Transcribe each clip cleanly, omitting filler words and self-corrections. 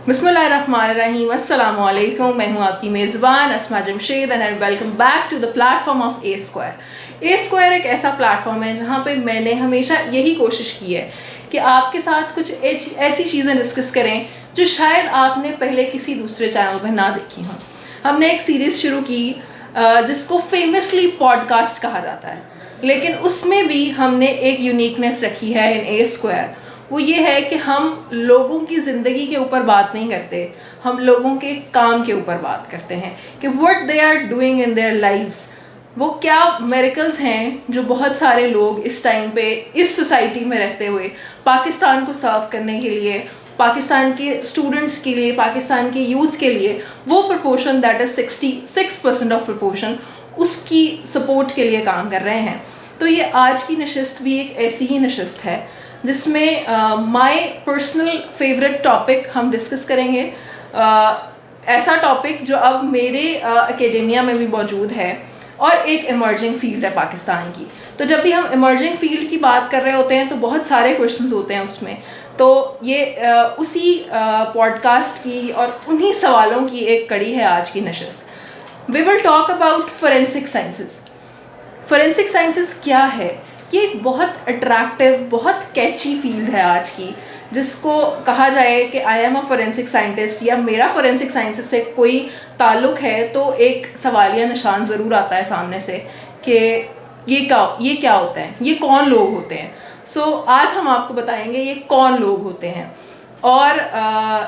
بسم اللہ الرحمن الرحیم. السلام علیکم. میں ہوں آپ کی میزبان Asma Jamshed and welcome back to the platform of A square. A square ایک ایسا پلیٹ فارم ہے جہاں پہ میں نے ہمیشہ یہی کوشش کی ہے کہ آپ کے ساتھ کچھ ایسی چیزیں ڈسکس کریں جو شاید آپ نے پہلے کسی دوسرے چینل پہ نہ دیکھی ہوں. ہم نے ایک سیریز شروع کی جس کو فیمسلی پوڈ کاسٹ کہا جاتا ہے, لیکن اس میں بھی ہم نے ایک یونیکنیس رکھی ہے ان اے اسکوائر. وہ یہ ہے کہ ہم لوگوں کی زندگی کے اوپر بات نہیں کرتے, ہم لوگوں کے کام کے اوپر بات کرتے ہیں کہ what they are doing in their lives. وہ کیا میریکلز ہیں جو بہت سارے لوگ اس ٹائم پہ اس سوسائٹی میں رہتے ہوئے پاکستان کو سرو کرنے کے لیے, پاکستان کے اسٹوڈنٹس کے لیے, پاکستان کے یوتھ کے لیے وہ proportion that is 66% of proportion اس کی سپورٹ کے لیے کام کر رہے ہیں. تو یہ آج کی نشست بھی ایک ایسی ہی نشست ہے جس میں مائی پرسنل فیوریٹ ٹاپک ہم ڈسکس کریں گے. ایسا ٹاپک جو اب میرے اکیڈیمیا میں بھی موجود ہے اور ایک ایمرجنگ فیلڈ ہے پاکستان کی. تو جب بھی ہم ایمرجنگ فیلڈ کی بات کر رہے ہوتے ہیں تو بہت سارے کویشچنز ہوتے ہیں اس میں. تو یہ اسی پوڈ کاسٹ کی اور انہی سوالوں کی ایک کڑی ہے آج کی نشست. We will talk about forensic sciences. Forensic sciences کیا ہے؟ یہ ایک بہت اٹریکٹیو, بہت کیچی فیلڈ ہے آج کی, جس کو کہا جائے کہ I M a forensic scientist یا میرا فورینسک سائنسز سے کوئی تعلق ہے تو ایک سوالیہ نشان ضرور آتا ہے سامنے سے کہ یہ کیا ہوتا ہے, یہ کون لوگ ہوتے ہیں. سو آج ہم آپ کو بتائیں گے یہ کون لوگ ہوتے ہیں. اور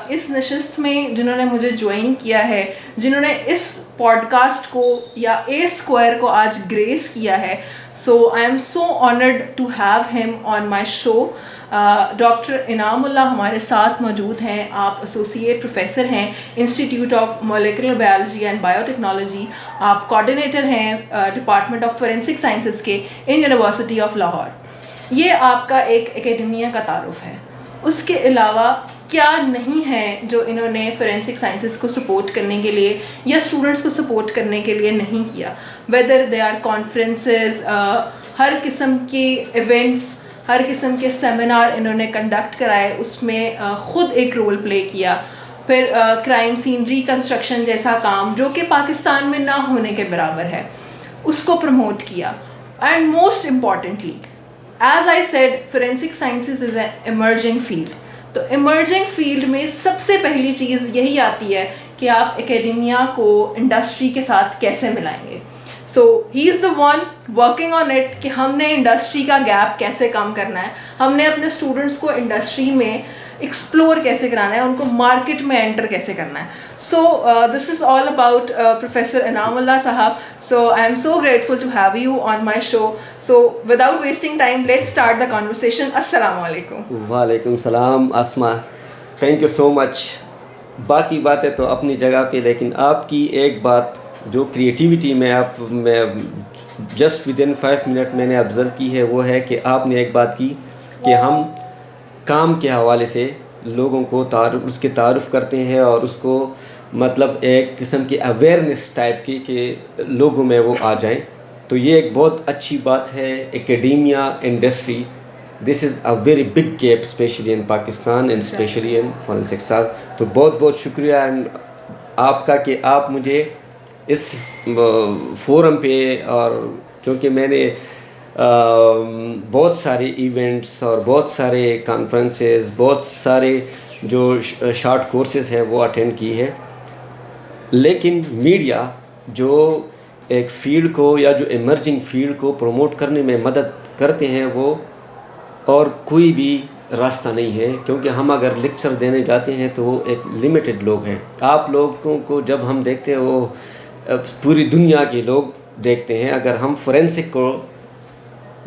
اس نشست میں جنہوں نے مجھے جوائن کیا ہے, جنہوں نے اس پوڈ کاسٹ کو یا اے اسکوائر کو آج گریس کیا ہے, so I am so honoured to have him on my show. Doctor Inam Ullah ہمارے ساتھ موجود ہیں. آپ ایسوسیٹ پروفیسر ہیں institute of molecular biology and biotechnology. آپ کوآرڈینیٹر ہیں ڈپارٹمنٹ آف فورینسک سائنسز کے ان یونیورسٹی آف لاہور. یہ آپ کا ایک اکیڈیمیا کا تعارف ہے. اس کے علاوہ کیا نہیں ہے جو انہوں نے فورینسک سائنسز کو سپورٹ کرنے کے لیے یا اسٹوڈنٹس کو سپورٹ کرنے کے لیے نہیں کیا. ویدر دے آر کانفرنسز, ہر قسم کے ایونٹس, ہر قسم کے سیمینار انہوں نے کنڈکٹ کرائے, اس میں خود ایک رول پلے کیا. پھر کرائم سین ریکنسٹرکشن جیسا کام جو کہ پاکستان میں نہ ہونے کے برابر ہے, اس کو پروموٹ کیا. And most importantly, as I said, forensic sciences is an emerging field. تو ایمرجنگ فیلڈ میں سب سے پہلی چیز یہی آتی ہے کہ آپ اکیڈیمیا کو انڈسٹری کے ساتھ کیسے ملائیں گے. So he is the one working on it کہ ہم نے انڈسٹری کا گیپ کیسے کم کرنا ہے, ہم نے اپنے اسٹوڈنٹس کو انڈسٹری میں ایکسپلور کیسے کرانا ہے, ان کو مارکیٹ میں انٹر کیسے کرنا ہے. سو this is all about professor Inam Ullah صاحب. So I am so grateful to have you on my show. So without wasting time let start the conversation. السلام علیکم. وعلیکم السلام اسما, تھینک یو سو مچ. باقی باتیں تو اپنی جگہ پہ, لیکن آپ کی ایک بات جو کریٹیوٹی میں جسٹ ود ان 5 منٹ میں نے آبزرو کی ہے, وہ ہے کہ آپ نے ایک بات کی کہ ہم کام کے حوالے سے لوگوں کو اس کے تعارف کرتے ہیں اور اس کو مطلب ایک قسم کی اویئرنیس ٹائپ کی کہ لوگوں میں وہ آ جائیں. تو یہ ایک بہت اچھی بات ہے. Academia, industry, this is a very big gap especially in Pakistan and especially in forensic science. تو بہت بہت شکریہ اینڈ آپ کا کہ آپ مجھے اس فورم پہ, اور چونکہ میں نے بہت سارے ایونٹس اور بہت سارے کانفرنسز, بہت سارے جو شارٹ کورسز ہیں وہ اٹینڈ کی ہے, لیکن میڈیا جو ایک فیلڈ کو یا جو ایمرجنگ فیلڈ کو پروموٹ کرنے میں مدد کرتے ہیں وہ اور کوئی بھی راستہ نہیں ہے. کیونکہ ہم اگر لیکچر دینے جاتے ہیں تو وہ ایک لمیٹڈ لوگ ہیں. آپ لوگوں کو جب ہم دیکھتے ہیں وہ پوری دنیا کے لوگ دیکھتے ہیں. اگر ہم فورینسک کو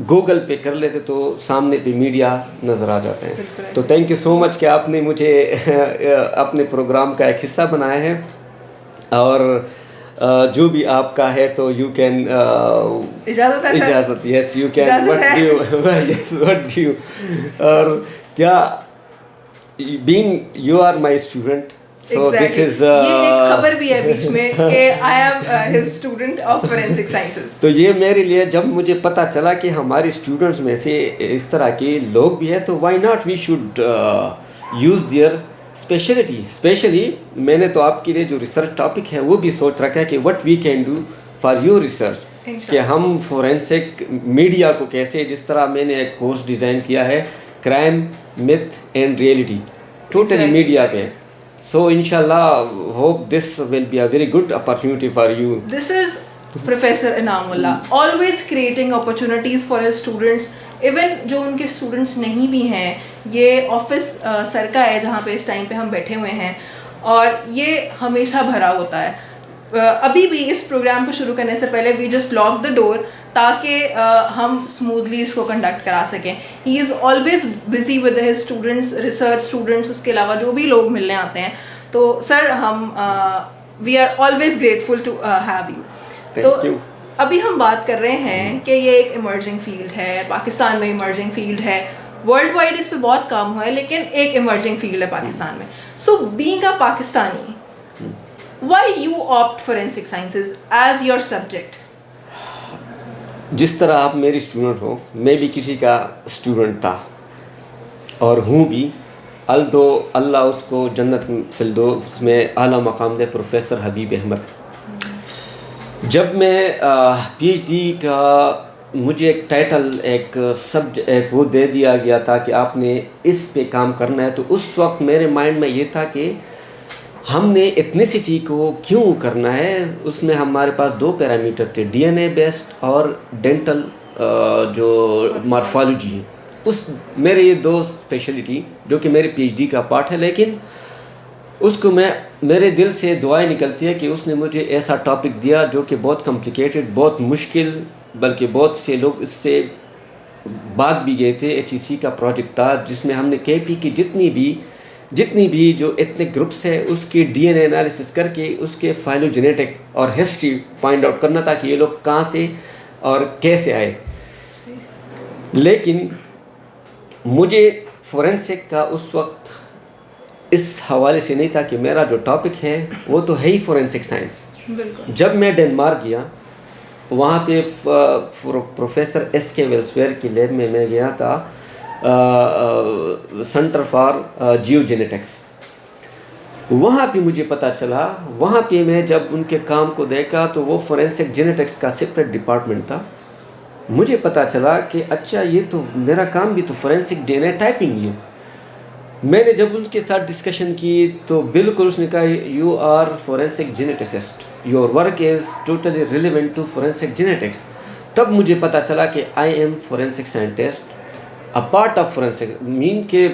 گوگل پہ کر لیتے تو سامنے پہ میڈیا نظر آ جاتے ہیں. تو تھینک یو سو مچ کہ آپ نے مجھے اپنے پروگرام کا ایک حصہ بنایا ہے, اور جو بھی آپ کا ہے تو یو کین اجازت, yes you can, what do you, اور کیا being you are my student. So this is یہ ایک خبر بھی ہے بیچ میں کہ I am his student of forensic sciences. تو یہ میرے لیے جب مجھے پتہ چلا کہ ہمارے اسٹوڈنٹس میں سے اس طرح کے لوگ بھی ہیں تو why not we should use their especially میں نے تو آپ کے لیے جو ریسرچ ٹاپک ہے وہ بھی سوچ رکھا ہے کہ what we can do for your research, کہ ہم فورینسک میڈیا کو کیسے، جس طرح میں نے ایک کورس ڈیزائن کیا ہے crime myth and reality totally media پہ. سو انشاءاللہ hope this will be a very good opportunity for you. This is professor Inam Ullah always creating opportunities for his students. Even جو ان کے اسٹوڈنٹس نہیں بھی ہیں، یہ آفس سر کا ہے جہاں پہ اس ٹائم پہ ہم بیٹھے ہوئے ہیں، اور یہ ہمیشہ بھرا ہوتا ہے. ابھی بھی اس پروگرام کو شروع کرنے سے پہلے وی جسٹ لاک دا ڈور تاکہ ہم اسموتھلی اس کو کنڈکٹ کرا سکیں. He is always busy with his students, research students, اس کے علاوہ جو بھی لوگ ملنے آتے ہیں. تو سر ہم we are always grateful to have you. تو ابھی ہم بات کر رہے ہیں کہ یہ ایک ایمرجنگ فیلڈ ہے، پاکستان میں ایمرجنگ فیلڈ ہے، ورلڈ وائڈ اس پہ بہت کام ہوا ہے، لیکن ایک ایمرجنگ فیلڈ ہے پاکستان میں. So being a Pakistani, why you opt forensic sciences as your subject? جس طرح آپ میری اسٹوڈنٹ ہو، میں بھی کسی کا اسٹوڈنٹ تھا اور ہوں بھی، الدو اللہ اس کو جنت فردوس میں اعلیٰ مقام دے، پروفیسر حبیب احمد. جب میں پی ایچ ڈی کا مجھے ایک ٹائٹل، ایک وہ دے دیا گیا تھا کہ آپ نے اس پہ کام کرنا ہے، تو اس وقت میرے مائنڈ میں یہ تھا کہ ہم نے ایتھنیسٹی کو کیوں کرنا ہے. اس میں ہمارے پاس 2 پیرامیٹر تھے، ڈی این اے بیسڈ اور ڈینٹل جو مارفالوجی ہے. اس میرے یہ 2 اسپیشلٹی جو کہ میرے پی ایچ ڈی کا پارٹ ہے، لیکن اس کو میرے دل سے دعائیں نکلتی ہے کہ اس نے مجھے ایسا ٹاپک دیا جو کہ بہت کمپلیکیٹڈ، بہت مشکل، بلکہ بہت سے لوگ اس سے بھاگ بھی گئے تھے. ایچ ای سی کا پروجیکٹ تھا جس میں ہم نے کے پی کی جتنی بھی جو ایتھنک گروپس ہے اس کی ڈی این اے انالیسس کر کے اس کے فائلوجینیٹک اور ہسٹری فائنڈ آؤٹ کرنا تھا کہ یہ لوگ کہاں سے اور کیسے آئے. لیکن مجھے فورینسک کا اس وقت اس حوالے سے نہیں تھا کہ میرا جو ٹاپک ہے وہ تو ہے ہی فورینسک سائنس. جب میں ڈنمارک گیا، وہاں پہ پروفیسر ایس کے ویلسویئر کی لیب میں گیا تھا، سینٹر فار جیو جینیٹکس. وہاں پہ مجھے پتہ چلا، وہاں پہ میں جب ان کے کام کو دیکھا تو وہ فورینسک جینیٹکس کا سپریٹ ڈپارٹمنٹ تھا. مجھے پتہ چلا کہ اچھا یہ تو میرا کام بھی تو forensic D N A typing ہی ہے. میں نے جب ان کے ساتھ ڈسکشن کی تو بالکل اس نے کہا you are forensic geneticist, your work is totally relevant to forensic genetics. تب مجھے پتہ چلا کہ I am forensic scientist, a part of forensic man کہ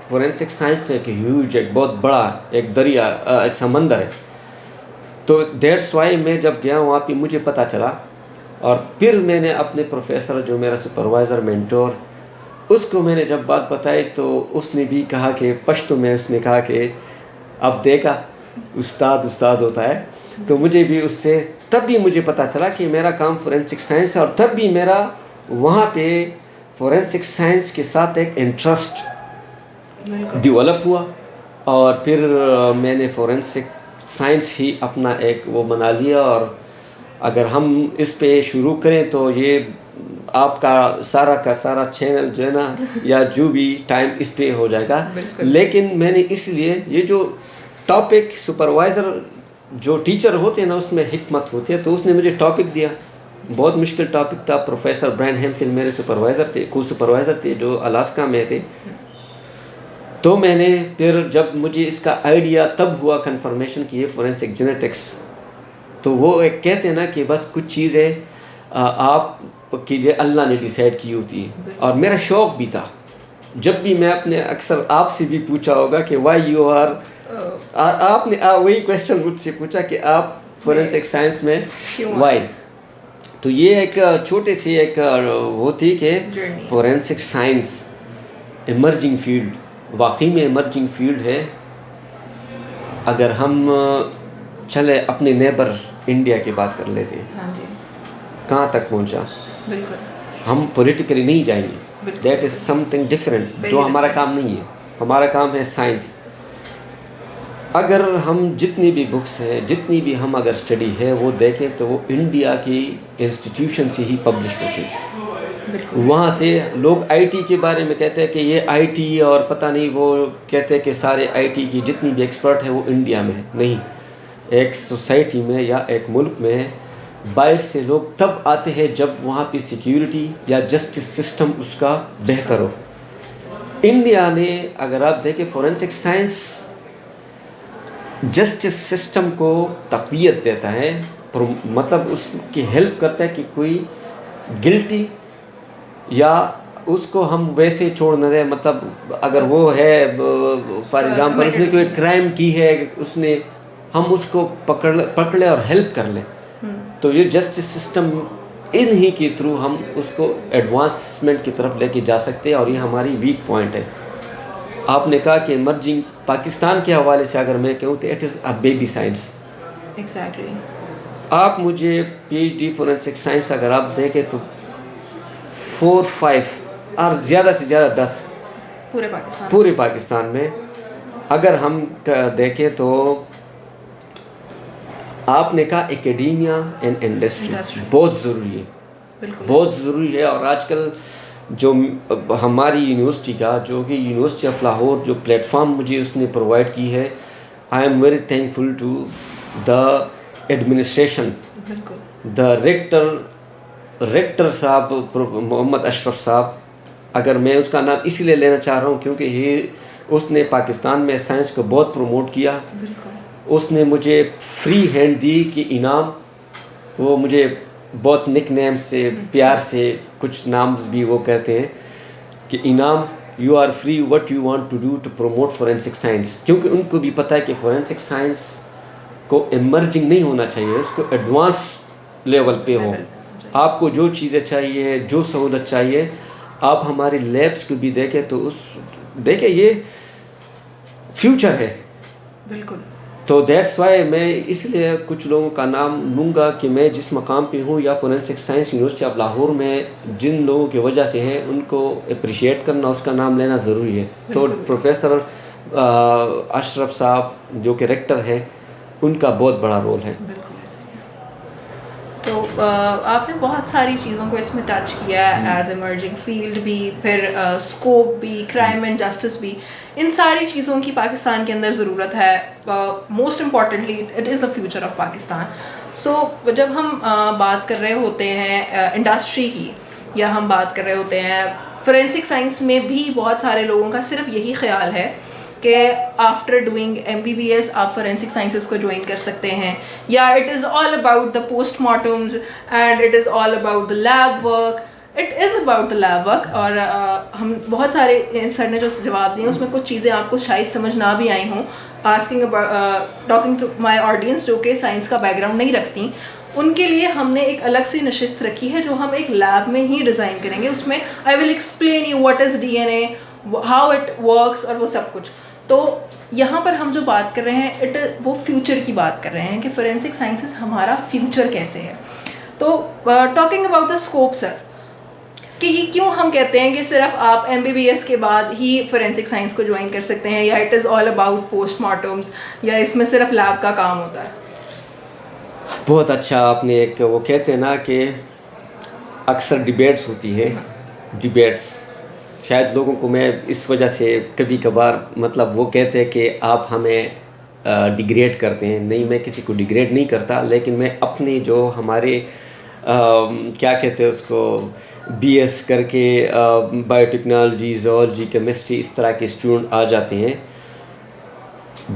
فورینسک سائنس تو ایک ہیوج، ایک بہت بڑا ایک دریا، ایک سمندر ہے. تو دیٹس وائی میں جب گیا وہاں پہ مجھے پتہ چلا. اور پھر میں نے اپنے پروفیسر جو میرا سپروائزر مینٹور، اس کو میں نے جب بات بتائی تو اس نے بھی کہا کہ پشتو میں اس نے کہا کہ اب دیکھا استاد ہوتا ہے. تو مجھے بھی اس سے تب بھی مجھے پتہ چلا کہ میرا کام فورینسک سائنس ہے، اور تب بھی میرا وہاں پہ فورینسک سائنس کے ساتھ ایک انٹرسٹ ڈیولپ ہوا. اور پھر میں نے فورینسک سائنس ہی اپنا ایک وہ بنا لیا. اور اگر ہم اس پہ شروع کریں تو یہ آپ کا سارا چینل جو ہے نا یا جو بھی ٹائم اس پہ ہو جائے گا. لیکن میں نے اس لیے یہ جو ٹاپک، سپروائزر جو ٹیچر ہوتے ہیں نا اس میں حکمت ہوتی ہے، تو اس نے مجھے ٹاپک دیا، بہت مشکل ٹاپک تھا. پروفیسر برائن ہیمفیلڈ میرے سپروائزر تھے، کو سپروائزر تھے جو الاسکا میں تھے. تو میں نے پھر جب مجھے اس کا آئیڈیا تب ہوا کنفرمیشن کہ یہ فورینسک جینیٹکس، تو وہ ایک کہتے ہیں نا کہ بس کچھ چیزیں آپ کے لیے اللہ نے ڈیسائیڈ کی ہوتی ہے. اور میرا شوق بھی تھا، جب بھی میں اپنے اکثر آپ سے بھی پوچھا ہوگا کہ وائی یو آر، آپ نے وہی کویشچن مجھ سے پوچھا کہ آپ فورینسک سائنس میں وائی. تو یہ ایک چھوٹے سی ایک وہ تھی کہ فورینسک سائنس ایمرجنگ فیلڈ، واقعی میں ایمرجنگ فیلڈ ہے. اگر ہم چلے اپنے نیبر انڈیا کی بات کر لیتے ہیں، کہاں تک پہنچا. ہم پولیٹیکلی نہیں جائیں گے، that is some thing different, جو ہمارا کام نہیں ہے. ہمارا کام ہے سائنس. اگر ہم جتنی بھی بکس ہیں، جتنی بھی ہم اگر اسٹڈی ہے وہ دیکھیں تو وہ انڈیا کی انسٹیٹیوشن سے ہی پبلش ہوتی ہے. وہاں سے لوگ آئی ٹی کے بارے میں کہتے ہیں کہ یہ آئی ٹی اور پتہ نہیں، وہ کہتے ہیں کہ سارے آئی ٹی کی جتنی بھی ایکسپرٹ ہیں وہ انڈیا میں ہے. نہیں، ایک سوسائٹی میں یا ایک ملک میں باہر سے لوگ تب آتے ہیں جب وہاں پہ سیکیورٹی یا جسٹس سسٹم اس کا بہتر ہو. انڈیا نے اگر آپ دیکھیں فورینسک سائنس جسٹس سسٹم کو تقویت دیتا ہے، مطلب اس کی ہیلپ کرتا ہے کہ کوئی گلٹی یا اس کو ہم ویسے چھوڑ نہ دیں. مطلب اگر وہ ہے فار ایگزامپل اس نے کوئی کرائم کی ہے، اس نے، ہم اس کو پکڑ لیں اور ہیلپ کر لیں. تو یہ جسٹس سسٹم انہی کے تھرو ہم اس کو ایڈوانسمنٹ کی طرف لے کے جا سکتے ہیں، اور یہ ہماری ویک پوائنٹ ہے. آپ نے کہا کہ ایمرجنگ پاکستان کے حوالے سے اگر میں کہوں تو it is a baby science. Exactly. آپ مجھے P H D forensic science اگر آپ دیکھیں تو 4-5 اور زیادہ سے زیادہ 10 پورے پاکستان میں اگر ہم دیکھیں تو آپ نے کہا اکیڈیمیا اینڈ انڈسٹری بہت ضروری ہے، بہت ضروری ہے. اور آج کل جو ہماری یونیورسٹی کا، جو کہ یونیورسٹی آف لاہور، جو پلیٹ فارم مجھے اس نے پرووائڈ کی ہے، I am very thankful to the administration, the rector صاحب محمد اشرف صاحب. اگر میں اس کا نام اسی لیے لینا چاہ رہا ہوں کیونکہ اس نے پاکستان میں سائنس کو بہت پروموٹ کیا. اس نے مجھے فری ہینڈ دی کہ انعام، وہ مجھے بہت نک نیم سے پیار سے کچھ نام بھی وہ کہتے ہیں کہ Inam you are free what you want to do to promote forensic science. کیونکہ ان کو بھی پتہ ہے کہ فورینسک سائنس کو ایمرجنگ نہیں ہونا چاہیے، اس کو ایڈوانس لیول پہ ہو. آپ کو جو چیزیں چاہیے، جو سہولت چاہیے، آپ ہمارے لیبس کو بھی دیکھیں تو دیکھیں یہ فیوچر ہے. بالکل. تو دیٹس وائی میں اس لیے کچھ لوگوں کا نام لوں گا کہ میں جس مقام پہ ہوں، یا forensic science university of Lahore میں جن لوگوں کی وجہ سے ہیں ان کو اپریشیٹ کرنا، اس کا نام لینا ضروری ہے. تو پروفیسر اشرف صاحب جو کہ ریکٹر ہے، ان کا بہت بڑا رول ہے. تو آپ نے بہت ساری چیزوں کو اس میں ٹچ کیا ہے، ایز ایمرجنگ فیلڈ بھی، پھر اسکوپ بھی، کرائم اینڈ جسٹس بھی. ان ساری چیزوں کی پاکستان کے اندر ضرورت ہے. Most importantly it is the future of Pakistan. So جب ہم بات کر رہے ہوتے ہیں انڈسٹری کی، یا ہم بات کر رہے ہوتے ہیں فورینسک سائنس میں بھی، بہت سارے لوگوں کا صرف یہی خیال ہے کہ آفٹر ڈوئنگ MBBS آپ فورینسک سائنسز کو جوائن کر سکتے ہیں، یا it is all about the post mortems and it is all about the lab work. It is about the lab work. اور ہم بہت سارے سر نے جو جواب دیے اس میں کچھ چیزیں آپ کو شاید سمجھ نہ بھی آئی ہوں. ٹاکنگ ٹو مائی آڈینس جو کہ سائنس کا بیک گراؤنڈ نہیں رکھتی، ان کے لیے ہم نے ایک الگ سی نشست رکھی ہے جو ہم ایک لیب میں ہی ڈیزائن کریں گے. اس میں I will explain you what is DNA، how it works, اور وہ سب کچھ. تو یہاں پر ہم جو بات کر رہے ہیں وہ فیوچر کی بات کر رہے ہیں کہ فورینسک سائنسز ہمارا فیوچر کیسے ہے. تو ٹاکنگ اباؤٹ دا اسکوپ سر، کہ یہ کیوں ہم کہتے ہیں کہ صرف آپ MBBS کے بعد ہی فورینسک سائنس کو جوائن کر سکتے ہیں، یا it is all about post mortems, یا اس میں صرف لیب کا کام ہوتا ہے. بہت اچھا آپ نے ایک وہ کہتے ہیں نا کہ اکثر ڈیبیٹس ہوتی ہے، ڈیبیٹس شاید لوگوں کو میں اس وجہ سے کبھی کبھار مطلب وہ کہتے ہیں کہ آپ ہمیں ڈیگریڈ کرتے ہیں. نہیں، میں کسی کو ڈیگریڈ نہیں کرتا، لیکن میں اپنے جو ہمارے کیا کہتے ہیں اس کو BS کر کے بایو ٹیکنالوجی، زوالوجی، کیمسٹری، اس طرح کے اسٹوڈنٹ آ جاتے ہیں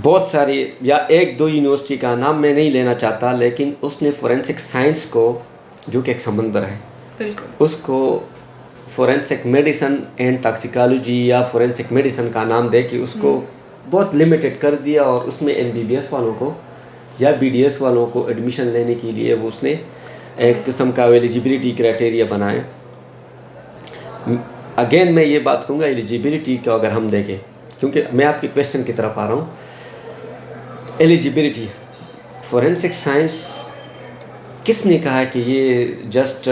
بہت سارے. یا ایک دو یونیورسٹی کا نام میں نہیں لینا چاہتا، لیکن اس نے فورینسک سائنس کو، جو کہ ایک سمندر ہے، بالکل، اس کو فورینسک میڈیسن اینڈ ٹاکسیکالوجی یا فورینسک میڈیسن کا نام دے کے اس کو بہت لمیٹڈ کر دیا. اور اس میں MBBS والوں کو یا BDS والوں کو ایڈمیشن لینے کے لیے وہ اس نے ایک قسم کا ایلیجیبلٹی کرائٹیریا بنائے. اگین میں یہ بات کہوں گا ایلیجیبلٹی کو اگر ہم دیکھیں، کیونکہ میں آپ کے کویشچن کی طرف آ رہا ہوں. ایلیجیبلٹی فورینسک سائنس کس نے کہا کہ یہ جسٹ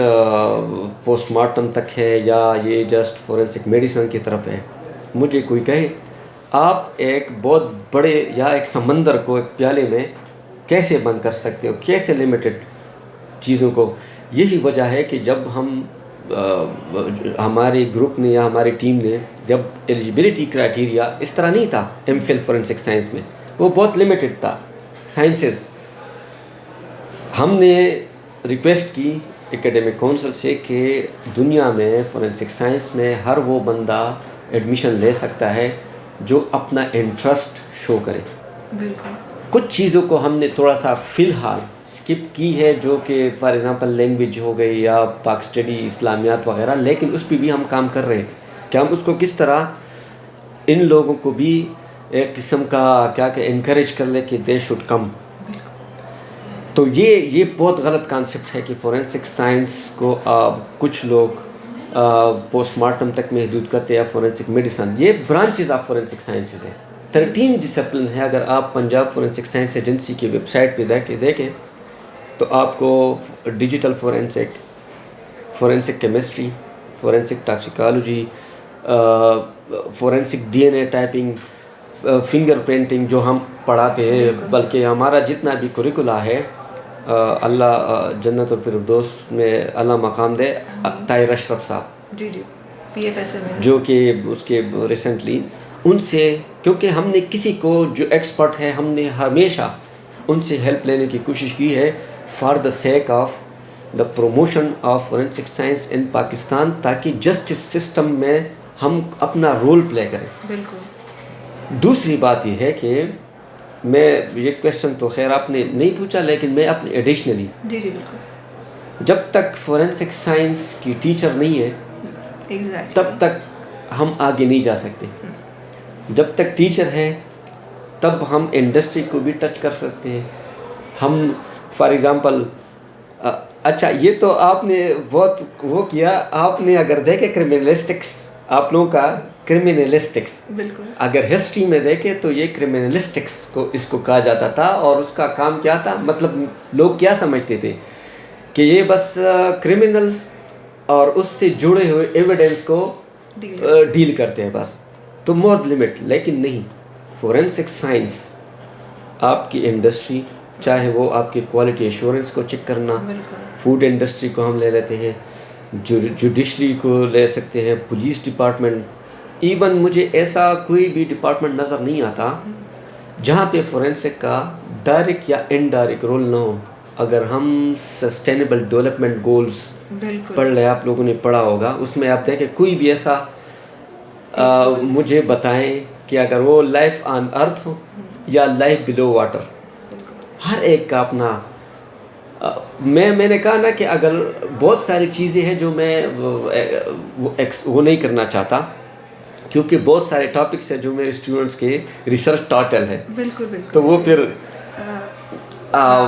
پوسٹ مارٹم تک ہے یا یہ جسٹ فورینسک میڈیسن کی طرف ہے؟ مجھے کوئی کہے آپ ایک بہت بڑے یا ایک سمندر کو ایک پیالے میں کیسے بند کر سکتے ہو، کیسے لمیٹڈ چیزوں کو. یہی وجہ ہے کہ جب ہم ہمارے گروپ نے یا ہماری ٹیم نے جب ایلیجبلٹی کرائٹیریا اس طرح نہیں تھا ایم فل فورینسک سائنس میں, وہ بہت لمیٹڈ تھا سائنسز. ہم نے ریکویسٹ کی اکیڈمک کونسل سے کہ دنیا میں فورینسک سائنس میں ہر وہ بندہ ایڈمیشن لے سکتا ہے جو اپنا انٹرسٹ شو کرے. بالکل. کچھ چیزوں کو ہم نے تھوڑا سا فی الحال اسکپ کی ہے, جو کہ فار ایگزامپل لینگویج ہو گئی یا پاک اسٹڈی اسلامیات وغیرہ, لیکن اس پہ بھی ہم کام کر رہے ہیں کہ ہم اس کو کس طرح ان لوگوں کو بھی ایک قسم کا کیا کہ انکریج کر لے کہ دے شوڈ کم. تو یہ بہت غلط کانسیپٹ ہے کہ فورینسک سائنس کو کچھ لوگ پوسٹ مارٹم تک محدود کرتے ہیں یا فورینسک میڈیسن. یہ برانچز آف فورینسک سائنسز ہیں, 13 ڈسپلن ہے. اگر آپ پنجاب فورینسک سائنس ایجنسی کی ویب سائٹ پہ دیکھیں تو آپ کو digital forensic, forensic chemistry, forensic toxicology, forensic D N A typing, finger printing جو ہم پڑھاتے ہیں, بلکہ ہمارا جتنا بھی کریکولا ہے اللہ جنت الفردوس میں اللہ مقام دے, طاہر اشرف صاحب جی پی ایف ایس میں, جو کہ اس کے ریسنٹلی ان سے, کیونکہ ہم نے کسی کو جو ایکسپرٹ ہے ہم نے ہمیشہ ان سے ہیلپ لینے کی کوشش کی ہے for the sake of the promotion of forensic science in Pakistan, تاکہ جسٹس سسٹم میں ہم اپنا رول پلے کریں. بالکل. دوسری بات یہ ہے کہ میں یہ کویشچن تو خیر آپ نے نہیں پوچھا, لیکن میں اپنے ایڈیشنلی جی بالکل, جب تک فورینسک سائنس کی ٹیچر نہیں ہے تب تک ہم آگے نہیں جا سکتے. جب تک ٹیچر ہیں تب ہم انڈسٹری کو بھی ٹچ کر سکتے ہیں. ہم فار ایگزامپل اچھا یہ تو آپ نے بہت وہ کیا, آپ نے اگر دیکھے کرمنلسٹکس, آپ لوگوں کا کرمنلسٹکس بالکل اگر ہسٹری میں دیکھیں تو یہ کرمنلسٹکس کو اس کو کہا جاتا تھا, اور اس کا کام کیا تھا, مطلب لوگ کیا سمجھتے تھے کہ یہ بس کرمنلز اور اس سے جڑے ہوئے ایویڈنس کو ڈیل کرتے ہیں بس, تو مور لمٹ. لیکن نہیں, فورینسک سائنس آپ کی انڈسٹری, چاہے وہ آپ کی کوالٹی ایشورنس کو چیک کرنا, فوڈ انڈسٹری کو ہم لے لیتے ہیں, جوڈیشری کو لے سکتے ہیں, پولیس ڈپارٹمنٹ, ایون مجھے ایسا کوئی بھی ڈپارٹمنٹ نظر نہیں آتا جہاں پہ فورینسک کا ڈائریکٹ یا انڈائریکٹ رول نہ ہو. اگر ہم سسٹینیبل ڈیولپمنٹ گولز پڑھ لیں, آپ لوگوں نے پڑھا ہوگا, اس میں آپ دیکھیں کوئی بھی ایسا مجھے بتائیں کہ اگر وہ لائف آن ارتھ ہو یا لائف بلو واٹر, ہر ایک کا اپنا. میں نے کہا نا کہ اگر بہت ساری چیزیں ہیں جو میں وہ نہیں کرنا چاہتا, کیونکہ بہت سارے ٹاپکس ہیں جو میرے اسٹوڈنٹس کے ریسرچ ٹائٹل ہے, تو وہ پھر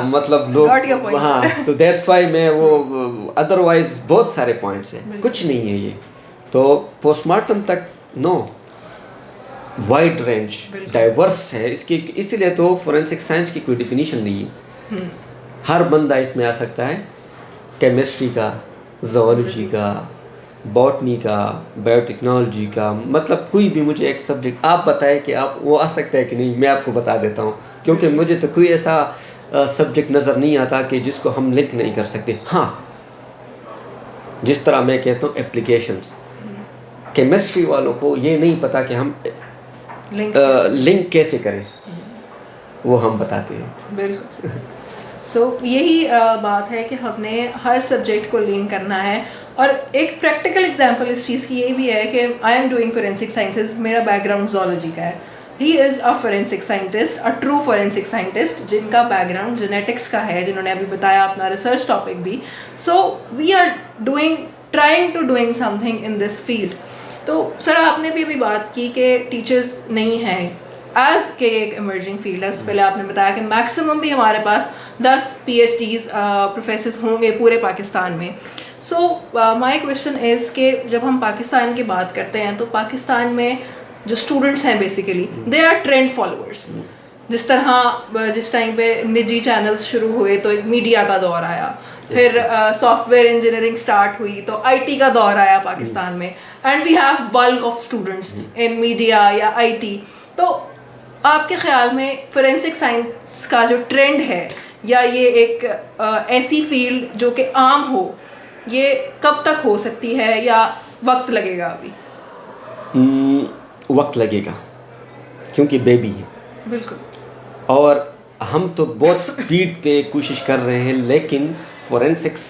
مطلب لوگ ہاں, تو دیٹس وائی میں وہ ادروائز بہت سارے پوائنٹس ہیں, کچھ نہیں ہے یہ. تو پوسٹ مارٹم تک نو, وائڈ رینج ڈائیورس ہے اس کی, اس لیے تو فورینسک سائنس کی کوئی ڈیفینیشن نہیں ہے, ہر بندہ اس میں آ سکتا ہے. کیمسٹری کا, زوالوجی کا, باٹنی کا, بایو ٹیکنالوجی کا, مطلب کوئی بھی مجھے ایک سبجیکٹ آپ بتائیں کہ آپ وہ آ سکتا ہے کہ نہیں, میں آپ کو بتا دیتا ہوں, کیونکہ مجھے تو کوئی ایسا سبجیکٹ نظر نہیں آتا کہ جس کو ہم لنک نہیں کر سکتے. ہاں, جس طرح میں کہتا ہوں اپلیکیشنز, کیمسٹری والوں کو یہ نہیں پتا کہ ہم لنک کیسے کریں, وہ ہم بتاتے ہیں. بالکل. سو یہی بات ہے کہ ہم نے ہر سبجیکٹ کو لنک کرنا ہے. اور ایک پریکٹیکل ایگزامپل اس چیز کی یہ بھی ہے کہ I am doing forensic sciences, میرا بیک گراؤنڈ زولوجی کا ہے. He is a forensic scientist, a true forensic scientist, جن کا بیک گراؤنڈ جینیٹکس کا ہے, جنہوں نے ابھی بتایا اپنا ریسرچ ٹاپک بھی. So we are trying to doing something in this field. تو سر آپ نے بھی ابھی بات کی کہ ٹیچرز نہیں ہیں ایز کے ایک ایمرجنگ فیلڈ ہے. اس سے پہلے آپ نے بتایا کہ میکسیمم بھی ہمارے پاس 10 PhDs پروفیسرز ہوں گے پورے پاکستان میں. سو مائی کویشچن از کہ جب ہم پاکستان کی بات کرتے ہیں تو پاکستان میں جو اسٹوڈنٹس ہیں basically they are trained followers. جس طرح جس ٹائم پہ نجی چینلز شروع ہوئے تو ایک میڈیا کا دور آیا, پھر سافٹ ویئر انجینئرنگ اسٹارٹ ہوئی تو IT کا دور آیا پاکستان میں, and we have bulk of students in media یا IT. تو آپ کے خیال میں فورینسک سائنس کا جو ٹرینڈ ہے, یا یہ ایک ایسی فیلڈ جو کہ عام ہو, یہ کب تک ہو سکتی ہے یا وقت لگے گا ابھی؟ وقت لگے گا کیونکہ بیبی ہے. بالکل. اور ہم تو بہت سپیڈ پہ کوشش کر رہے ہیں, لیکن فورینسکس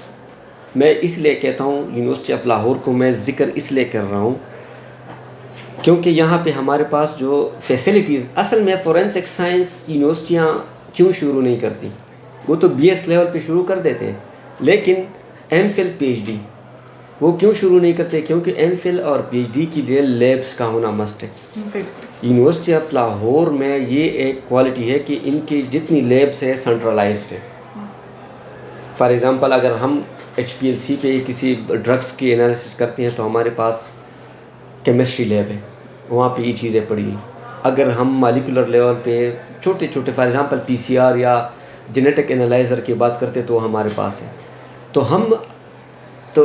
میں اس لیے کہتا ہوں, یونیورسٹی آف لاہور کو میں ذکر اس لیے کر رہا ہوں کیونکہ یہاں پہ ہمارے پاس جو فیسلٹیز, اصل میں فورینسک سائنس یونیورسٹیاں کیوں شروع نہیں کرتی؟ وہ تو بی ایس لیول پہ شروع کر دیتے ہیں, لیکن M Phil P H D وہ کیوں شروع نہیں کرتے؟ کیونکہ ایم فل اور پی ایچ ڈی کے لیے لیبس کا ہونا مسٹ ہے. یونیورسٹی آف لاہور میں یہ ایک کوالٹی ہے کہ ان کی جتنی لیبس ہے سینٹرلائزڈ ہے. فار ایگزامپل اگر ہم ایچ پی ایل سی پہ کسی ڈرگس کی انالیسس کرتے ہیں تو ہمارے پاس کیمسٹری لیب ہے, وہاں پہ یہ چیزیں پڑی ہیں. اگر ہم مالیکولر لیول پہ چھوٹے چھوٹے for example P C R یا جینیٹک انالائزر کی بات کرتے تو ہمارے پاس ہے. تو ہم تو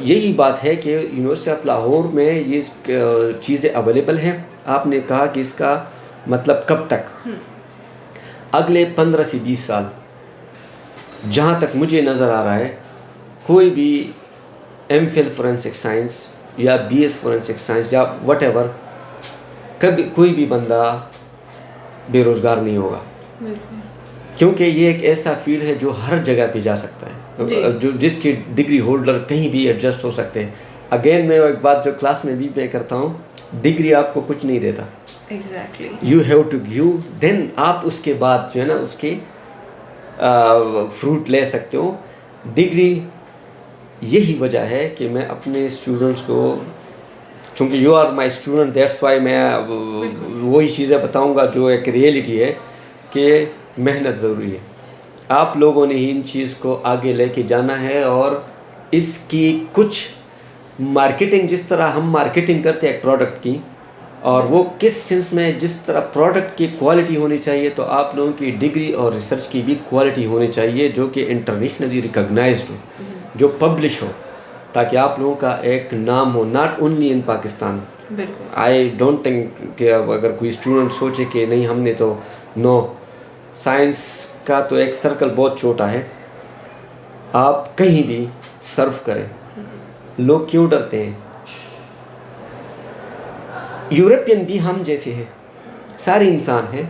یہی بات ہے کہ یونیورسٹی آف لاہور میں یہ چیزیں اویلیبل ہیں. آپ نے کہا کہ اس کا مطلب کب تک؟ اگلے 15 سے 20 سال. جہاں تک مجھے نظر آ رہا ہے کوئی بھی ایم فل فورینسک سائنس یا بی ایس فورینسک سائنس یا وٹ ایور, کبھی کوئی بھی بندہ بے روزگار نہیں ہوگا, کیونکہ یہ ایک ایسا فیلڈ ہے جو ہر جگہ پہ جا سکتا ہے, جو جس کے ڈگری ہولڈر کہیں بھی ایڈجسٹ ہو سکتے ہیں. اگین میں ایک بات جو کلاس میں بھی میں کرتا ہوں, ڈگری آپ کو کچھ نہیں دیتا, یو ہیو ٹو گیو, دین آپ اس کے بعد جو ہے نا اس کے فروٹ لے سکتے ہو. ڈگری یہی وجہ ہے کہ میں اپنے اسٹوڈنٹس کو, چونکہ you are my student that's why میں وہی چیزیں بتاؤں گا جو ایک ریئلٹی ہے کہ محنت ضروری ہے. آپ لوگوں نے ہی ان چیز کو آگے لے کے جانا ہے, اور اس کی کچھ مارکیٹنگ, جس طرح ہم مارکیٹنگ کرتے ہیں ایک پروڈکٹ کی, اور وہ کس سینس میں جس طرح پروڈکٹ کی کوالٹی ہونی چاہیے, تو آپ لوگوں کی ڈگری اور ریسرچ کی بھی کوالٹی ہونی چاہیے جو کہ انٹرنیشنلی ریکگنائزڈ ہو, جو پبلش ہو, تاکہ آپ لوگوں کا ایک نام ہو, not only in Pakistan. I don't think کہ اگر کوئی اسٹوڈنٹ سوچے کہ نہیں ہم نے تو نو, سائنس کا تو ایک سرکل بہت چھوٹا ہے, آپ کہیں بھی سرو کریں. لوگ کیوں ڈرتے ہیں؟ یورپین بھی ہم جیسے ہیں, سارے انسان ہیں,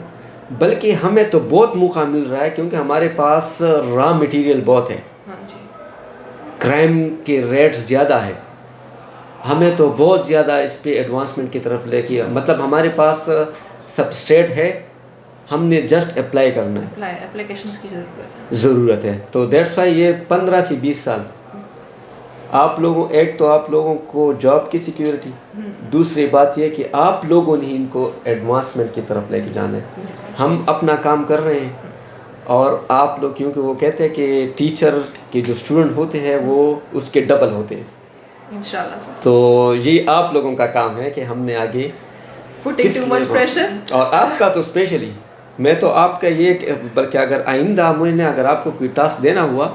بلکہ ہمیں تو بہت موقع مل رہا ہے کیونکہ ہمارے پاس را مٹیریل بہت ہے, کرائم کے ریٹس زیادہ ہے, ہمیں تو بہت زیادہ اس پہ ایڈوانسمنٹ کی طرف لے کے, مطلب ہمارے پاس سبسٹریٹ ہے, ہم نے جسٹ اپلائی کرنا ہے, اپلیکیشنز کی ضرورت ہے. تو دیٹس وائی یہ 15 سے 20 سال آپ لوگوں, ایک تو آپ لوگوں کو جاب کی سیکیورٹی, دوسری بات یہ کہ آپ لوگوں نے ان کو ایڈوانسمنٹ کی طرف لے کے جانا ہے. ہم اپنا کام کر رہے ہیں, اور آپ لوگ, کیونکہ وہ کہتے ہیں کہ ٹیچر کے جو اسٹوڈنٹ ہوتے ہیں وہ اس کے ڈبل ہوتے ہیں انشاءاللہ سر. تو یہ آپ لوگوں کا کام ہے کہ ہم نے آگے اور آپ کا تو اسپیشلی, میں تو آپ کا یہ, بلکہ اگر آئندہ مجھے اگر آپ کو کوئی ٹاسک دینا ہوا,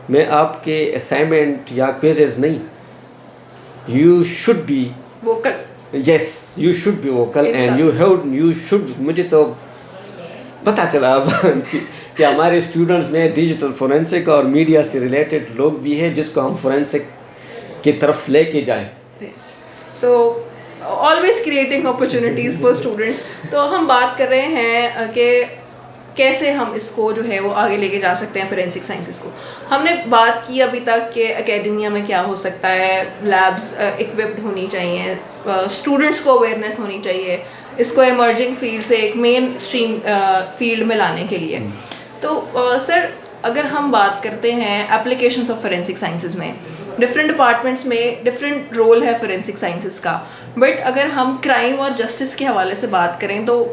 میں آپ کے اسائنمنٹ یا کوئزز نہیں, you should be vocal, yes you should be vocal, and you should, مجھے تو پتہ چلا اب کہ ہمارے اسٹوڈنٹس میں ڈیجیٹل فورینسک اور میڈیا سے ریلیٹڈ لوگ بھی ہیں جس کو ہم فورینسک کی طرف لے کے جائیں. So always creating opportunities for students. تو ہم بات کر رہے ہیں کہ کیسے ہم اس کو جو ہے وہ آگے لے کے جا سکتے ہیں فورینسک سائنسز کو. ہم نے بات کی ابھی تک کہ اکیڈمیا میں کیا ہو سکتا ہے, لیبس اکوپڈ ہونی چاہیے, اسٹوڈنٹس کو اویئرنیس ہونی چاہیے اس کو ایمرجنگ فیلڈ سے ایک مین اسٹریم فیلڈ میں لانے کے لیے. تو سر اگر ہم بات کرتے ہیں اپلیکیشنس آف فورینسک سائنسز میں, ڈفرینٹ ڈپارٹمنٹس میں ڈفرینٹ رول ہے فورینسک سائنسز کا, بٹ اگر ہم کرائم اور جسٹس کے حوالے سے بات کریں تو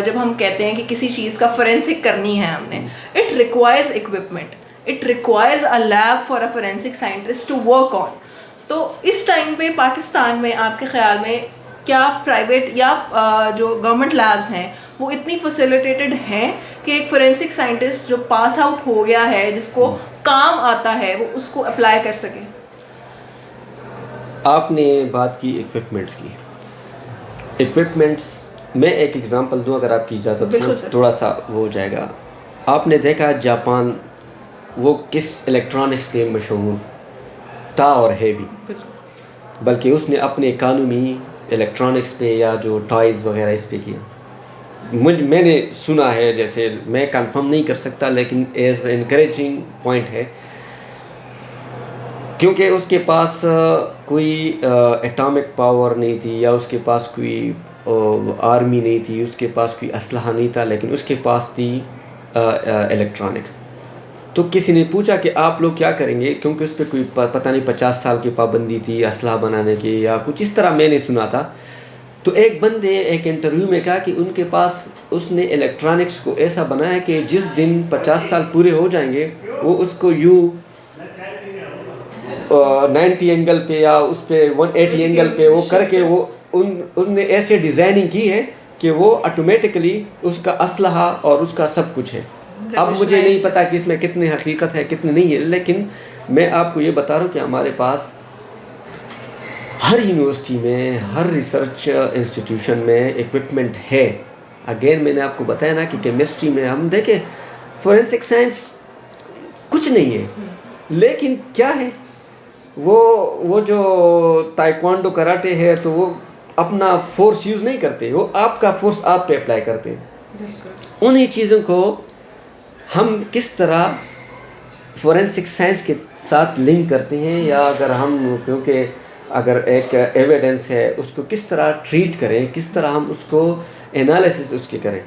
جب ہم کہتے ہیں کہ کسی چیز کا فورینسک کرنی ہے ہم نے, it requires equipment, it requires a lab for a forensic scientist to work on. تو اس ٹائم پہ پاکستان میں آپ کے خیال میں کیا پرائیویٹ یا جو گورنمنٹ لیبس ہیں وہ اتنی فیسیلیٹیٹڈ ہیں کہ ایک فورینسک سائنٹسٹ جو پاس آؤٹ ہو گیا ہے, جس کو کام آتا ہے, وہ اس کو اپلائی کر سکے؟ آپ نے بات کی اکوپمنٹس کی. اکوپمنٹس میں ایک ایگزامپل دوں اگر آپ کی اجازت ہو, تھوڑا سا وہ ہو جائے گا. آپ نے دیکھا جاپان وہ کس الیکٹرانکس پہ مشہور تھا اور ہے بھی, بلکہ اس نے اپنے اکانومی الیکٹرانکس پہ یا جو ٹوائز وغیرہ اس پہ کیا. میں نے سنا ہے, جیسے میں کنفرم نہیں کر سکتا لیکن ایز انکریجنگ پوائنٹ ہے, کیونکہ اس کے پاس کوئی ایٹامک پاور نہیں تھی یا اس کے پاس کوئی آرمی نہیں تھی, اس کے پاس کوئی اسلحہ نہیں تھا, لیکن اس کے پاس تھی الیکٹرانکس. تو کسی نے پوچھا کہ آپ لوگ کیا کریں گے, کیونکہ اس پہ کوئی پتہ نہیں 50 سال کی پابندی تھی اسلحہ بنانے کی یا کچھ اس طرح میں نے سنا تھا. تو ایک بندے ایک انٹرویو میں کہا کہ ان کے پاس اس نے الیکٹرانکس کو ایسا بنایا کہ جس دن 50 سال پورے ہو جائیں گے وہ اس کو یوں 90 اینگل پہ یا اس پہ 180 اینگل پہ وہ کر کے وہ ان نے ایسے ڈیزائننگ کی ہے کہ وہ آٹومیٹکلی اس کا اسلحہ اور اس کا سب کچھ ہے. اب مجھے نہیں پتا کہ اس میں کتنی حقیقت ہے کتنی نہیں ہے, لیکن میں آپ کو یہ بتا رہا ہوں کہ ہمارے پاس ہر یونیورسٹی میں, ہر ریسرچ انسٹیٹیوشن میں ایکوپمنٹ ہے. اگین میں نے آپ کو بتایا نا کہ کیمسٹری میں ہم دیکھیں فورینسک سائنس کچھ نہیں ہے, لیکن کیا ہے وہ جو تائیکوانڈو کراٹے ہے تو وہ اپنا فورس یوز نہیں کرتے, وہ آپ کا فورس آپ پہ اپلائی کرتے ہیں. انہی چیزوں کو ہم کس طرح فورینسک سائنس کے ساتھ لنک کرتے ہیں, یا اگر ہم کیونکہ اگر ایک ایویڈنس ہے اس کو کس طرح ٹریٹ کریں, کس طرح ہم اس کو انالیسس اس کے کریں.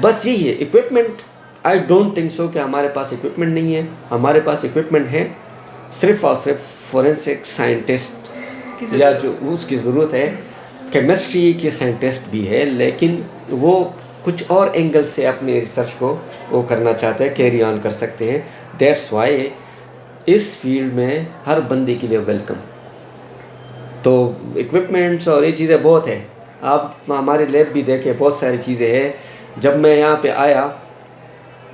بس یہی ہے equipment. I don't think so کہ ہمارے پاس ایکوپمنٹ نہیں ہے. ہمارے پاس ایکوپمنٹ ہے, صرف اور صرف فورینسک سائنٹسٹ یا جو اس کی ضرورت ہے. کیمسٹری کے سائنٹسٹ بھی ہے, لیکن وہ کچھ اور اینگل سے اپنے ریسرچ کو وہ کرنا چاہتے ہیں, کیری آن کر سکتے ہیں. دیٹس وائی اس فیلڈ میں ہر بندے کے لیے ویلکم. تو ایکوپمنٹس اور یہ چیزیں بہت ہیں. آپ ہمارے لیب بھی دیکھیں, بہت ساری چیزیں ہیں. جب میں یہاں پہ آیا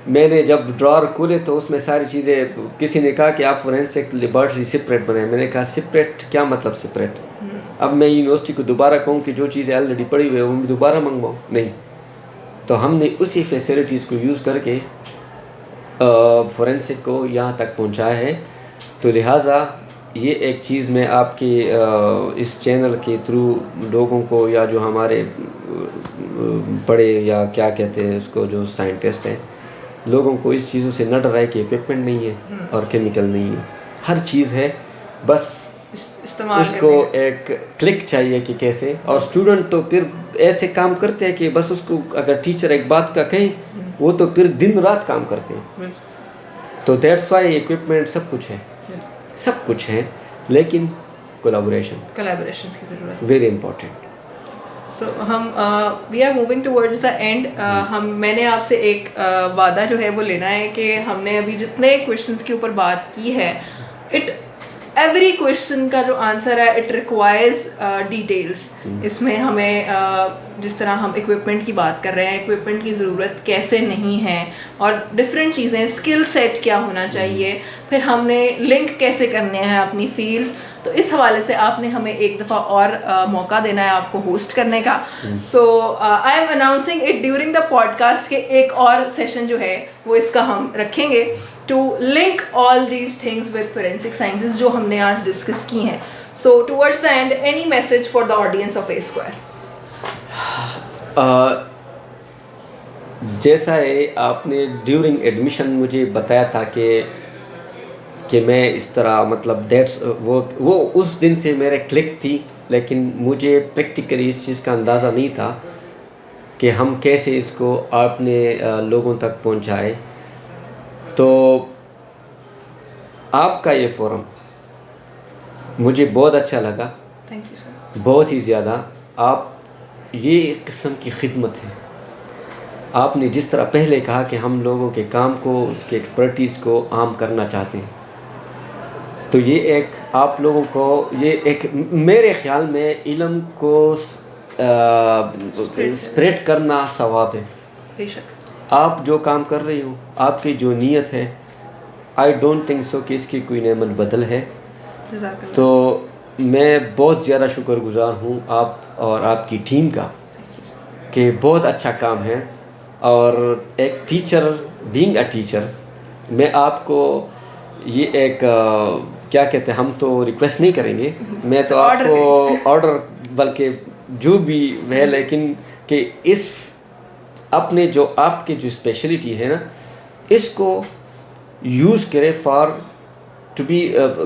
میں نے جب ڈرار کھولے تو اس میں ساری چیزیں, کسی نے کہا کہ آپ فورینسک لیبارٹری سپریٹ بنائیں. میں نے کہا سپریٹ کیا مطلب سپریٹ؟ اب میں یونیورسٹی کو دوبارہ کہوں کہ جو چیزیں آلریڈی پڑی ہوئی ہیں وہ دوبارہ منگواؤں؟ نہیں. تو ہم نے اسی فیسلٹیز کو یوز کر کے فورینسک کو یہاں تک پہنچایا ہے. تو لہٰذا یہ ایک چیز میں آپ کے اس چینل کے تھرو لوگوں کو, یا جو ہمارے بڑے یا کیا کہتے ہیں اس کو جو سائنٹسٹ ہیں, لوگوں کو اس چیزوں سے نہ ڈرائے کہ ایکوپمنٹ نہیں ہے اور کیمیکل نہیں ہے. ہر چیز ہے, بس اس کو ایک کلک چاہیے کہ کیسے. اور اسٹوڈنٹ تو پھر ایسے کام کرتے ہیں کہ بس اس کو اگر ٹیچر ایک بات کا کہیں وہ تو پھر دن رات کام کرتے ہیں. تو دیٹس وائی ایکوپمنٹ سب کچھ ہے, سب کچھ ہے, لیکن کولیبوریشن کی ضرورت ویری امپورٹنٹ. سو ہم we are moving towards the end. میں نے آپ سے ایک وعدہ جو ہے وہ لینا ہے کہ ہم نے ابھی جتنے کویشچنس کے اوپر بات کی ہے, ایوری کویشچن کا جو آنسر ہے اٹ ریکوائرز ڈیٹیلس. اس میں ہمیں جس طرح ہم ایکوپمنٹ کی بات کر رہے ہیں, ایکوپمنٹ کی ضرورت کیسے نہیں ہے, اور ڈفرینٹ چیزیں, اسکل سیٹ کیا ہونا چاہیے, پھر ہم نے لنک کیسے کرنے ہیں اپنی فیلڈس. تو اس حوالے سے آپ نے ہمیں ایک دفعہ اور موقع دینا ہے آپ کو ہوسٹ کرنے کا. So I am announcing it during the podcast کہ ایک اور سیشن جو ہے وہ اس کا ہم رکھیں گے to link all these things with forensic sciences جو ہم نے آج ڈسکس کی ہیں. So towards the end any message for the audience of A square? جیسا ہے آپ نے ڈیورنگ ایڈمیشن مجھے بتایا تھا کہ میں اس طرح مطلب دیٹس وہ اس دن سے میرے کلک تھی, لیکن مجھے پریکٹیکلی اس چیز کا اندازہ نہیں تھا کہ ہم کیسے اس کو اپنے لوگوں تک پہنچائے. تو آپ کا یہ فورم مجھے بہت اچھا لگا, تھینک یو سر, بہت ہی زیادہ. آپ یہ ایک قسم کی خدمت ہے. آپ نے جس طرح پہلے کہا کہ ہم لوگوں کے کام کو, اس کے ایکسپرٹیز کو عام کرنا چاہتے ہیں, تو یہ ایک آپ لوگوں کو, یہ ایک میرے خیال میں علم کو اسپریڈ کرنا ثواب ہے. بے شک آپ جو کام کر رہی ہو, آپ کی جو نیت ہے, آئی ڈونٹ تھنک سو کہ اس کی کوئی نعمت بدل ہے. تو میں بہت زیادہ شکر گزار ہوں آپ اور آپ کی ٹیم کا کہ بہت اچھا کام ہے. اور ایک ٹیچر, بینگ اے ٹیچر, میں آپ کو یہ ایک کیا کہتے ہیں, ہم تو ریکویسٹ نہیں کریں گے, میں تو آپ کو آرڈر بلکہ جو بھی ہے, لیکن کہ اس اپنے جو آپ کی جو اسپیشلٹی ہے نا, اس کو یوز کرے فار ٹو بی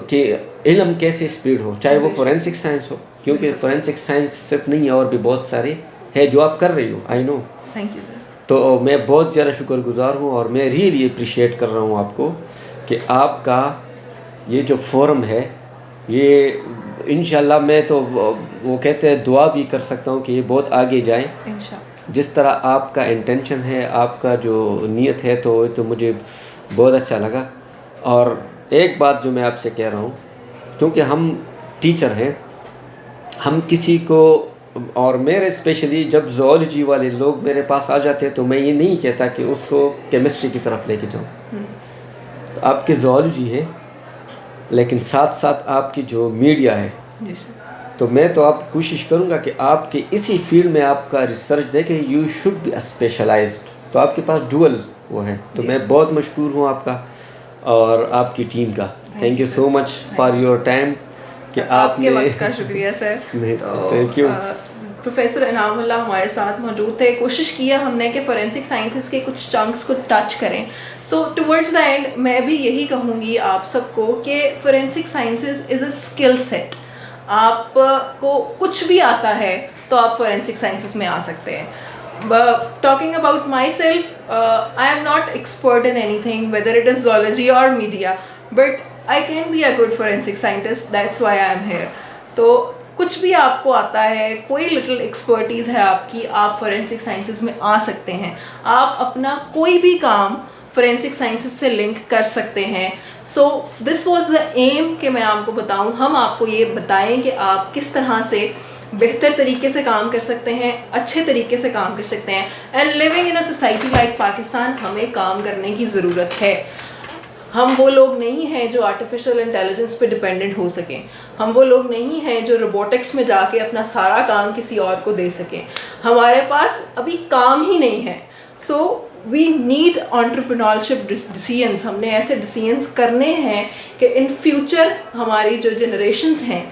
کہ علم کیسے اسپریڈ ہو, چاہے وہ فورینسک سائنس ہو, کیونکہ فورینسک سائنس صرف نہیں ہے, اور بھی بہت سارے ہے جو آپ کر رہی ہو. آئی نو. Thank you sir. تو میں بہت زیادہ شکر گزار ہوں, اور میں ریئلی اپریشیٹ کر رہا ہوں آپ کو کہ آپ کا یہ جو فورم ہے, یہ انشاءاللہ میں تو وہ کہتے ہیں دعا بھی کر سکتا ہوں کہ یہ بہت آگے جائیں جس طرح آپ کا انٹینشن ہے, آپ کا جو نیت ہے, تو مجھے بہت اچھا لگا. اور ایک بات جو میں آپ سے کہہ رہا ہوں, کیونکہ ہم ٹیچر ہیں, ہم کسی کو, اور میرے اسپیشلی جب زوالوجی والے لوگ میرے پاس آ جاتے ہیں تو میں یہ نہیں کہتا کہ اس کو کیمسٹری کی طرف لے کے جاؤں. آپ کی زوالوجی ہے, لیکن ساتھ ساتھ آپ کی جو میڈیا ہے, تو میں تو آپ کوشش کروں گا کہ آپ کے اسی فیلڈ میں آپ کا ریسرچ دیکھیں. یو شوڈ بی اسپیشلائزڈ, تو آپ کے پاس ڈوئل وہ ہے. تو میں بہت مشکور ہوں آپ کا اور آپ کی ٹیم کا. Thank you so much for your time کہ آپ کے وقت کا شکریہ سر. Thank you. Professor Inam Ullah ہمارے ساتھ موجود تھے. کوشش کیا ہم نے کہ فورینسک سائنسز کے کچھ چنکس کو ٹچ کریں. سو ٹورڈز دا اینڈ میں بھی یہی کہوں گی آپ سب کو کہ forensic sciences is a skill set. آپ کو کچھ بھی آتا ہے تو آپ فورینسک سائنسز میں آ سکتے ہیں. Talking about myself, I am not expert in anything, whether it is zoology or media, but I can be a good forensic scientist. That's why I am here. تو کچھ بھی آپ کو آتا ہے, کوئی لٹل ایکسپرٹیز ہے آپ کی, آپ فورینسک سائنسز میں آ سکتے ہیں. آپ اپنا کوئی بھی کام فورینسک سائنسز سے لنک کر سکتے ہیں. سو دس واز دا ایم کہ میں آپ کو بتاؤں, ہم آپ کو یہ بتائیں کہ آپ کس طرح سے بہتر طریقے سے کام کر سکتے ہیں, اچھے طریقے سے کام کر سکتے ہیں. And living in a society like Pakistan, ہمیں کام کرنے کی ضرورت ہے. ہم وہ لوگ نہیں ہیں جو آرٹیفیشل انٹیلیجنس پہ ڈپینڈنٹ ہو سکیں. ہم وہ لوگ نہیں ہیں جو روبوٹکس میں جا کے اپنا سارا کام کسی اور کو دے سکیں. ہمارے پاس ابھی کام ہی نہیں ہے. سو وی نیڈ انٹرپرینورشپ ڈیسیژنس. ہم نے ایسے ڈیسیژنس کرنے ہیں کہ ان فیوچر ہماری جو جنریشنز ہیں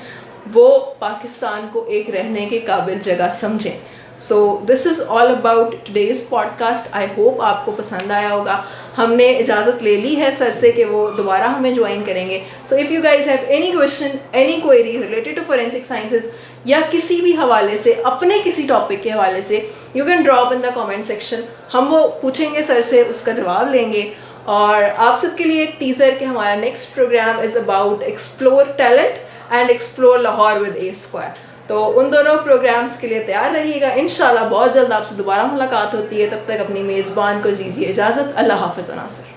وہ پاکستان کو ایک رہنے کے قابل جگہ سمجھیں. So this is all about today's podcast. I hope آپ کو پسند آیا ہوگا. ہم نے اجازت لے لی ہے سر سے کہ وہ دوبارہ ہمیں جوائن کریں گے. So if you guys have any question, any query related to forensic sciences, یا کسی بھی حوالے سے, اپنے کسی ٹاپک کے حوالے سے, you can drop in the comment section. ہم وہ پوچھیں گے سر سے, اس کا جواب لیں گے. اور آپ سب کے لیے ایک ٹیزر کہ ہمارا next programme is about explore talent and explore Lahore with a square. تو ان دونوں پروگرامس کے لیے تیار رہیے گا. انشاءاللہ بہت جلد آپ سے دوبارہ ملاقات ہوتی ہے. تب تک اپنی میزبان کو دیجیے اجازت. اللہ حافظ. ناصر.